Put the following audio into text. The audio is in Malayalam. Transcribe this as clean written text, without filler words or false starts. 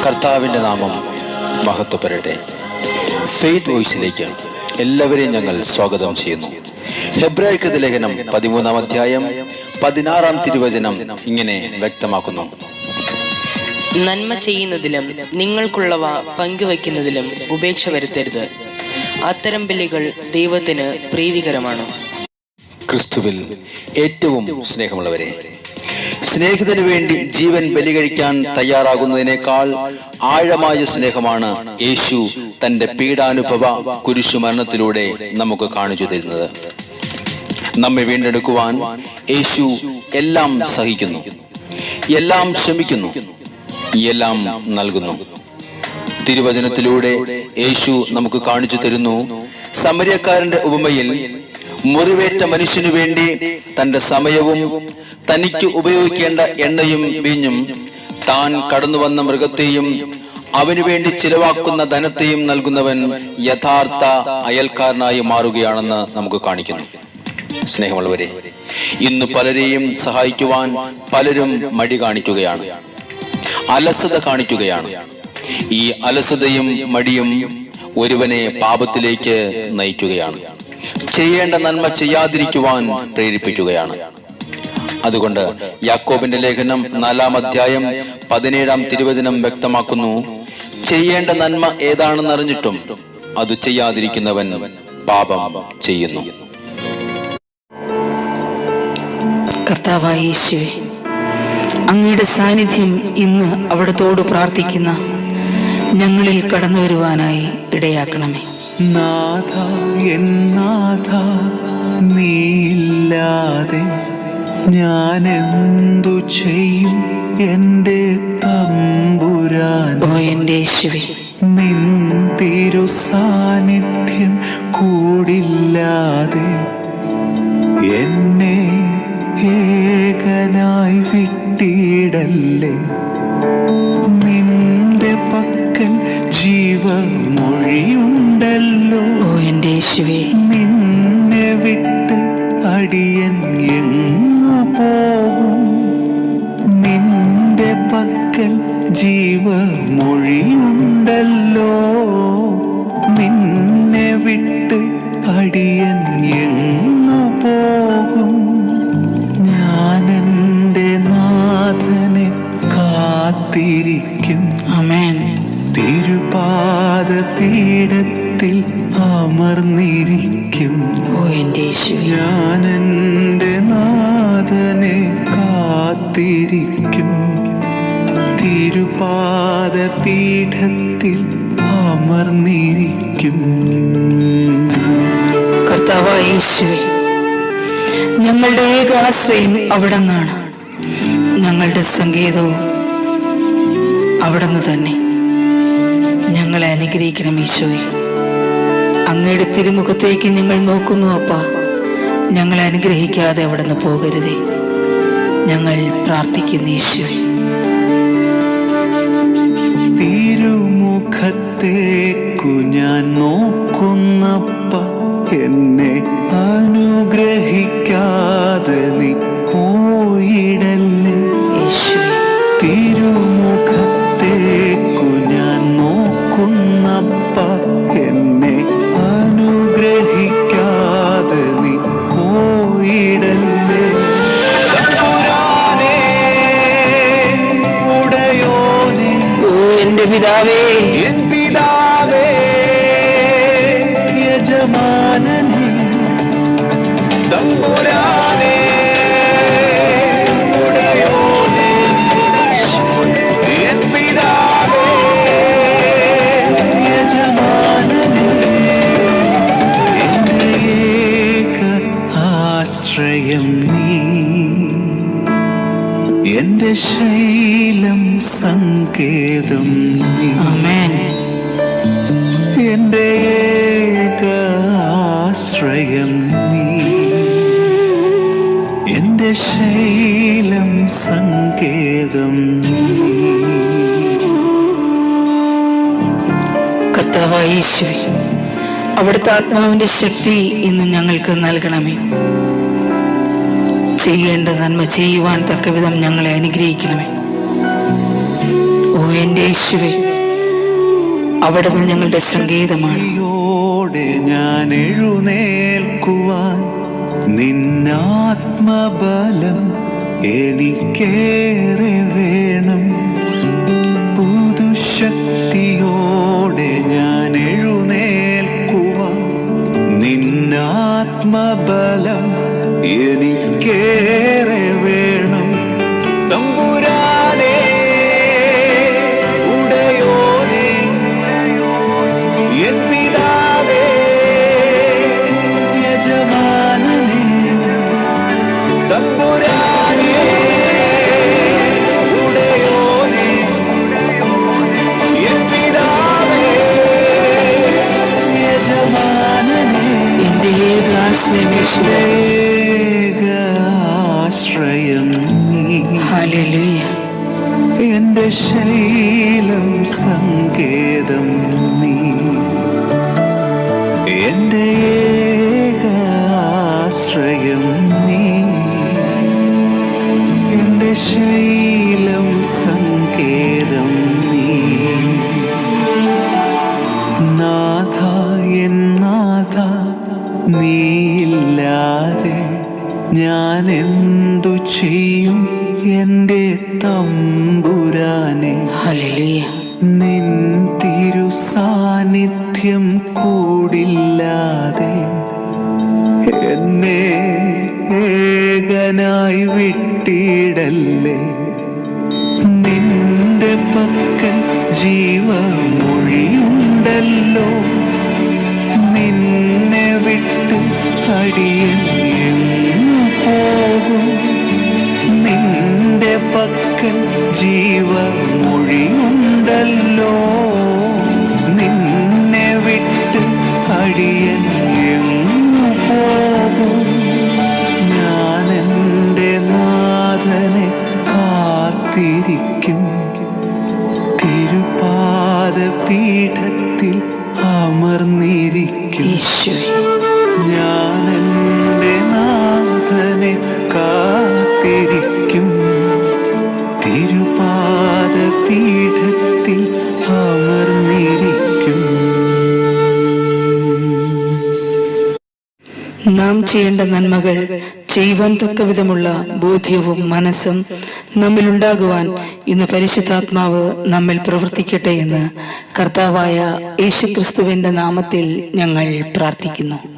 കർത്താവിൻ്റെ നാമം മഹത്വപ്പെടട്ടെ. ഫെയ്ത്ത് വോയിസിലേക്ക് എല്ലാവരെയും ഞങ്ങൾ സ്വാഗതം ചെയ്യുന്നു. ഹെബ്രായർക്ക് ലേഖനം 13-ാം അധ്യായം 16-ാം തിരുവചനം ഇങ്ങനെ വ്യക്തമാക്കുന്നു: നന്മ ചെയ്യുന്നതിലും നിങ്ങൾക്കുള്ളവ പങ്കുവയ്ക്കുന്നതിലും ഉപേക്ഷ വരുത്തരുത്. അത്തരം ബലികൾ ദൈവത്തിന് പ്രീതികരമാണ്. ക്രിസ്തുവിൽ ഏറ്റവും സ്നേഹമുള്ളവരെ, സ്നേഹിതന് വേണ്ടി ജീവൻ ബലി കഴിക്കാൻ തയ്യാറാകുന്നതിനേക്കാൾ ആഴമായ സ്നേഹമാണ് യേശു തന്റെ പീഡാനുഭവ കുരിശുമരണത്തിലൂടെ നമുക്ക് കാണിച്ചു തരുന്നത്. നമ്മെ വീണ്ടെടുക്കുവാൻ യേശു എല്ലാം സഹിക്കുന്നു, എല്ലാം ക്ഷമിക്കുന്നു, എല്ലാം നൽകുന്നു. തിരുവചനത്തിലൂടെ യേശു നമുക്ക് കാണിച്ചു തരുന്നു, സമര്യക്കാരന്റെ ഉപമയിൽ മുറിവേറ്റ മനുഷ്യനു വേണ്ടി തന്റെ സമയവും തനിക്ക് ഉപയോഗിക്കേണ്ട എണ്ണയും വീഞ്ഞും താൻ കടന്നു വന്ന മൃഗത്തെയും അവനു വേണ്ടി ചിലവാക്കുന്ന ധനത്തെയും നൽകുന്നവൻ യഥാർത്ഥ അയൽക്കാരനായി മാറുകയാണെന്ന് നമുക്ക് കാണിക്കുന്നു. സ്നേഹമുള്ളവരെ, ഇന്ന് പലരെയും സഹായിക്കുവാൻ പലരും മടി കാണിക്കുകയാണ്, അലസത കാണിക്കുകയാണ്. ഈ അലസതയും മടിയും ഒരുവനെ പാപത്തിലേക്ക് നയിക്കുകയാണ്, ചെയ്യേണ്ട നന്മ ചെയ്യാതിരിക്കുവാൻ പ്രേരിപ്പിക്കുകയാണ്. അതുകൊണ്ട് യാക്കോബിന്റെ ലേഖനം 4-ാം അധ്യായം 17-ാം തിരുവചനം വ്യക്തമാക്കുന്നു: ചെയ്യേണ്ട നന്മ ഏതാണെന്നറിഞ്ഞിട്ടും അത് ചെയ്യാതിരിക്കുന്നവൻ പാപം ചെയ്യുന്നു. കർത്താവായ യേശുവേ, അങ്ങയുടെ സാന്നിധ്യം ഇന്ന് അവിടത്തോട് പ്രാർത്ഥിക്കുന്ന ഞങ്ങളിൽ കടന്നു വരുവാനായി ഇടയാക്കണമേ. നാഥ, എന്നാഥ, നീയില്ലാതെ ഞാനെന്തു ചെയ്യും എൻ്റെ തമ്പുരാൻ? ഓ എൻ്റെ യേശുവേ, നിൻ തിരു സാന്നിധ്യം കൂടില്ലാതെ എന്നെ ഏകനായി വിട്ടിടല്ലേ. നിന്റെ പക്കൽ ജീവമൊഴിയുണ്ടല്ലോ. ഓ എൻ്റെ യേശുവേ, നിന്നെ വിട്ട് അടിയൻ എങ്ങു പോകും? നിന്റെ പക്കൽ ജീവമൊഴിയുണ്ടല്ലോ. നിന്നെ വിട്ട് അടിയൻ എങ്ങു പോകും? ഞാനെൻ്റെ നാഥനെ കാത്തിരിക്കും. ആമേൻ. തിരുപാദപീഠത്തിൽ അമർന്നിരിക്കും. ഓ എൻ്റെ യേശുവേ, ഞാനെൻ്റെ നാഥനെ കാത്തിരിക്കും. തിരുപാദപീഠത്തിൽ അമർന്നിരിക്കും. കർത്താവായ യേശുവേ, ഞങ്ങളുടെ ഏക ആശ്രയം അവിടുന്നാണ്, ഞങ്ങളുടെ സങ്കേതവും അവിടുന്ന് തന്നെ. ഞങ്ങളെ അനുഗ്രഹിക്കണം ഈശോയെ. അങ്ങയുടെ തിരുമുഖത്തേക്ക് ഞങ്ങൾ നോക്കുന്നു അപ്പാ. ഞങ്ങളെ അനുഗ്രഹിക്കാതെ അവിടുന്ന് പോകരുതേ. ഞങ്ങൾ പ്രാർത്ഥിക്കുന്നു ഈശോയെ. തിരുമുഖത്തേക്കു ഞാൻ നോക്കുന്നപ്പ, എന്നെ അനുഗ്രഹിക്കാതെ നീ പോയിടല്ലേ. യേശുവേ, തിരുമുഖത്തേക്കു ഞാൻ നോക്കുന്നപ്പ, എന്നെ അനുഗ്രഹിക്കാതെ നീ പോയിടല്ലേ. തമ്പുരാനേ, ഉടയോനേ, ഓ എൻ്റെ പിതാവേ, എൻ പിതാവേ, യജമാനനേ, തമ്പുരാനേ, ഉടയോനേ, എൻ പിതാവേ, യജമാനനേ, എൻ്റെ ഏക ആശ്രയം നീ, എൻ്റെ ശൈലം സങ്കേതം നീ. ആമേൻ. എൻ്റെ ഏക ആശ്രയം നീ, എൻ്റെ ശൈലം സങ്കേതം നീ. കർത്താവായ യേശുവേ, അവിടുത്തെ ആത്മാവിന്റെ ശക്തി ഇന്ന് ഞങ്ങൾക്ക് നൽകണമേ. ചെയ്യേണ്ട നന്മ ചെയ്യുവാൻ തക്കവിധം ഞങ്ങളെ അനുഗ്രഹിക്കണമേ. ഓ എൻ്റെ യേശുവേ, അവിടുന്ന് ഞങ്ങളുടെ സങ്കേതമാണ്. ോടെ ഞാൻ എഴുന്നേൽക്കുവാൻ നിന്നാത്മബലം എനിക്കേറെ വേണം. പുതുശക്തിയോടെ ഞാൻ എഴുന്നേൽക്കുവാൻ നിന്നാത്മബലം എനിക്കേറെ വേണം. തമ്പുരാനേ, ഉടയോനേ, എൻ പിതാവേ, യജമാനനേ, തമ്പുരാനേ, ഉടയോനേ, എൻ പിതാവേ, യജമാനനേ, എൻ്റെ ഏകാശ്രയം യേശുവേ. ഏകാശ്രയം നീ. ഹല്ലേലൂയ. എന്റെ ശൈലം സങ്കേതം നീ. എന്റെ ഏകാശ്രയം നീ. എന്റെ ശൈലം സങ്കേതം നീ. നാഥ, എൻ നാഥ, നീയില്ലാതെ ഞാൻ എന്തു ചെയ്യും എൻ്റെ തമ്പുരാനെ. ഹല്ലേലൂയ. നിൻ തിരുസാന്നിധ്യം കൂടില്ലാതെ എന്നെ ഏകനായി വിട്ടിടല്ലേ. നിന്റെ പക്കൽ ജീവമൊഴിയുണ്ടല്ലോ. നിന്നെ വിട്ട് അടിയൻ എങ്ങു പോകും. നിന്റെ പക്കൽ ജീവമൊഴിയുണ്ടല്ലോ. നിന്നെ വിട്ട് അടിയൻ എങ്ങു പോകും. ഞാൻ എൻ്റെ നാഥനെ കാത്തിരിക്കും. തിരുപാദപീഠത്തിൽ അമർന്നിരിക്കും. ഈശോയെ, ഞാൻ എൻ്റെ നാഥനെ കാത്തിരിക്കും. തിരുപാദപീഠത്തിൽ അമർന്നിരിക്കും. നാം ചെയ്യേണ്ട നന്മകൾ ചെയ്യുവാൻ തക്കവിധമുള്ള ബോധ്യവും മനസ്സും നമ്മിലുണ്ടാകുവാൻ ഇന്ന് പരിശുദ്ധാത്മാവ് നമ്മിൽ പ്രവർത്തിക്കട്ടെ എന്ന് കർത്താവായ യേശുക്രിസ്തുവിന്റെ നാമത്തിൽ ഞങ്ങൾ പ്രാർത്ഥിക്കുന്നു.